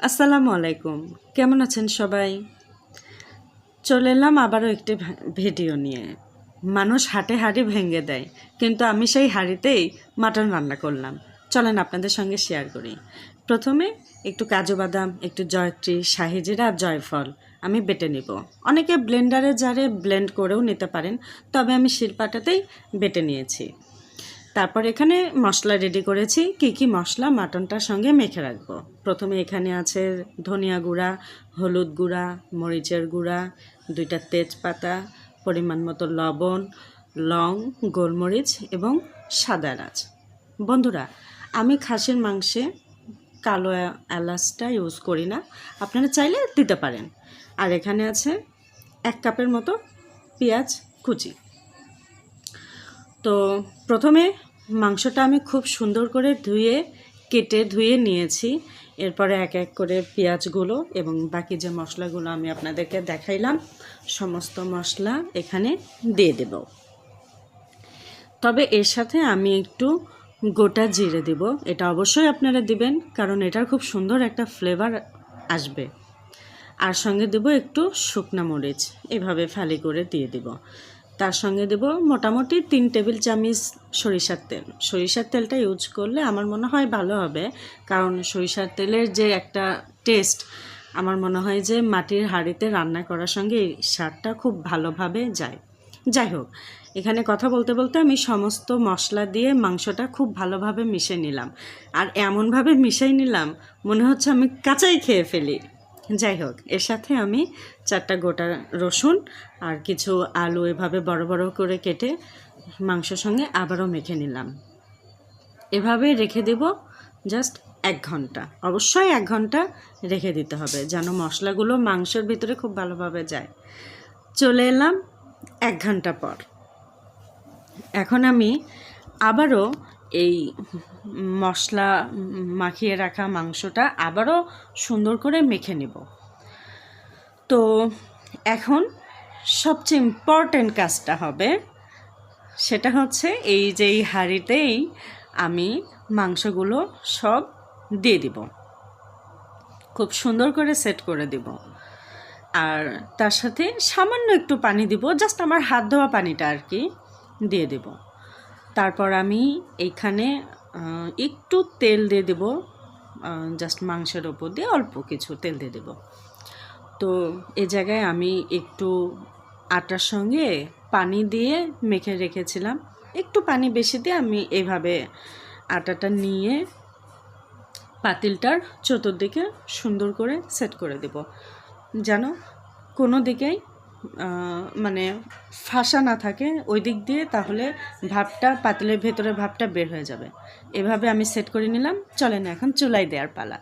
আসসালামু আলাইকুম, কেমন আছেন সবাই? চলে এলাম আবারও একটি ভিডিও নিয়ে। মানুষ হাটে হাড়ি ভেঙে দেয়, কিন্তু আমি সেই হাঁড়িতেই মাটন রান্না করলাম। চলেন আপনাদের সঙ্গে শেয়ার করি। প্রথমে একটু কাজু বাদাম, একটু জয়ত্রী, শাহি জিরা আর জয়ফল আমি বেটে নিব। অনেকে ব্লেন্ডারে জারে ব্লেন্ড করেও নিতে পারেন, তবে আমি শিলপাটাতেই বেটে নিয়েছি। তারপর এখানে মশলা রেডি করেছি। কি মশলা মাটনটার সঙ্গে মেখে রাখবো। প্রথমে এখানে আছে ধনিয়া গুঁড়া, হলুদ গুঁড়া, মরিচের গুঁড়া, 2টা তেজপাতা, পরিমাণ মতো লবণ, লং, গোলমরিচ এবং সাদা এলাচ। বন্ধুরা, আমি খাসির মাংসে কালো এলাচটা ইউজ করি না, আপনারা চাইলে দিতে পারেন। আর এখানে আছে 1 কাপের মতো পেঁয়াজ কুচি। তো প্রথমে মাংসটা আমি খুব সুন্দর করে কেটে ধুয়ে নিয়েছি। এরপরে এক এক করে পেঁয়াজগুলো এবং বাকি যে মশলাগুলো আমি আপনাদেরকে দেখাইলাম, সমস্ত মশলা এখানে দিয়ে দেব। তবে এর সাথে আমি একটু গোটা জিরে দেব। এটা অবশ্যই আপনারা দিবেন, কারণ এটার খুব সুন্দর একটা ফ্লেভার আসবে। আর সঙ্গে দেব একটু শুকনা মরিচ, এভাবে ফালি করে দিয়ে দেব। তার সঙ্গে দেব মোটামুটি 3 টেবিল চামচ সরিষার তেল। সরিষার তেলটা ইউজ করলে আমার মনে হয় ভালো হবে, কারণ সরিষার তেলের যে একটা টেস্ট, আমার মনে হয় যে মাটির হাঁড়িতে রান্না করার সঙ্গে এই স্বাদটা খুব ভালোভাবে যায়। যাই হোক, এখানে কথা বলতে বলতে আমি সমস্ত মশলা দিয়ে মাংসটা খুব ভালোভাবে মিশিয়ে নিলাম। আর এমনভাবে মিশিয়ে নিলাম মনে হচ্ছে আমি কাঁচাই খেয়ে ফেলি। যাই হোক, এর সাথে আমি 4টা গোটা রসুন আর কিছু আলু এভাবে বড় বড় করে কেটে মাংসের সঙ্গে আবারও মেখে নিলাম। এভাবে রেখে দেব জাস্ট 1 ঘন্টা। অবশ্যই 1 ঘন্টা রেখে দিতে হবে, যেন মশলাগুলো মাংসের ভিতরে খুব ভালোভাবে যায়। চলে এলাম 1 ঘন্টা পর। এখন আমি আবারও এই মশলা মাখিয়ে রাখা মাংসটা আবারও সুন্দর করে মেখে নেব। তো এখন সবচেয়ে ইম্পর্ট্যান্ট কাজটা হবে, সেটা হচ্ছে এই যে এই হাঁড়িতেই আমি মাংসগুলো সব দিয়ে দিব, খুব সুন্দর করে সেট করে দিব। আর তার সাথে সামান্য একটু পানি দিব, জাস্ট আমার হাত ধোয়া পানিটা আর কি দিয়ে দেব। তারপর আমি এইখানে একটু তেল দিয়ে দেব, জাস্ট মাংসের ওপর দিয়ে অল্প কিছু তেল দিয়ে দেব। তো এই জায়গায় আমি একটু আটার সঙ্গে পানি দিয়ে মেখে রেখেছিলাম। একটু পানি বেশি দিয়ে আমি এইভাবে আটাটা নিয়ে পাতিলটার চতুর্দিকে সুন্দর করে সেট করে দেব, যেন কোনো দিকেই মানে ফাঁসা না থাকে ওই দিক দিয়ে, তাহলে ভাবটা পাতিলের ভেতরে ভাবটা বের হয়ে যাবে। এভাবে আমি সেট করে নিলাম। চলেন এখন চুলায় দেওয়ার পালা।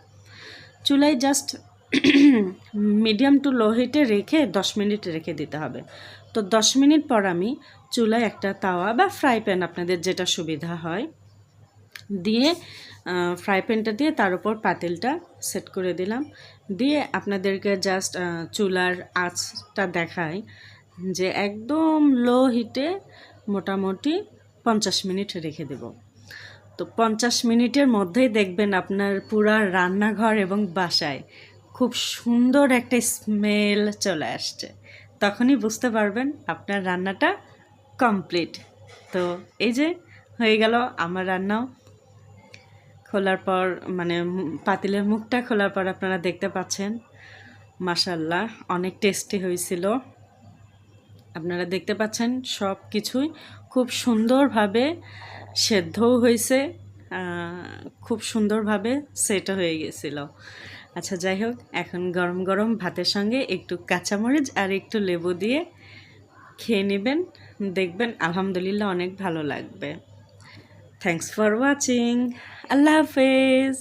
চুলায় জাস্ট মিডিয়াম টু লো হিটে রেখে 10 মিনিট রেখে দিতে হবে। তো 10 মিনিট পর আমি চুলায় একটা তাওয়া বা ফ্রাই প্যান, আপনাদের যেটা সুবিধা হয়, দিয়ে ফ্রাই প্যানটা দিয়ে তার উপর পাতিলটা সেট করে দিলাম। দিয়ে আপনাদেরকে জাস্ট চুলার আঁচটা দেখাই যে একদম লো হিটে মোটামুটি 50 মিনিট রেখে দেব। তো 50 মিনিটের মধ্যেই দেখবেন আপনার পুরা রান্নাঘর এবং বাসায় খুব সুন্দর একটা স্মেল চলে আসছে। তখনই বুঝতে পারবেন আপনার রান্নাটা কমপ্লিট। তো এই যে হয়ে গেল আমার রান্নাও। খোলার পর মানে পাতিলের মুখটা খোলার পর আপনারা দেখতে পাচ্ছেন, মাশাআল্লাহ অনেক টেস্টি হয়েছিল। আপনারা দেখতে পাচ্ছেন সব কিছুই খুব সুন্দরভাবে সেদ্ধও হয়েছে, খুব সুন্দরভাবে সেট হয়ে গেছিল। আচ্ছা যাই হোক, এখন গরম গরম ভাতের সঙ্গে একটু কাঁচামরিচ আর একটু লেবু দিয়ে খেয়ে নেবেন, দেখবেন আলহামদুলিল্লাহ অনেক ভালো লাগবে। Thanks for watching. আল্লাহ হাফেজ।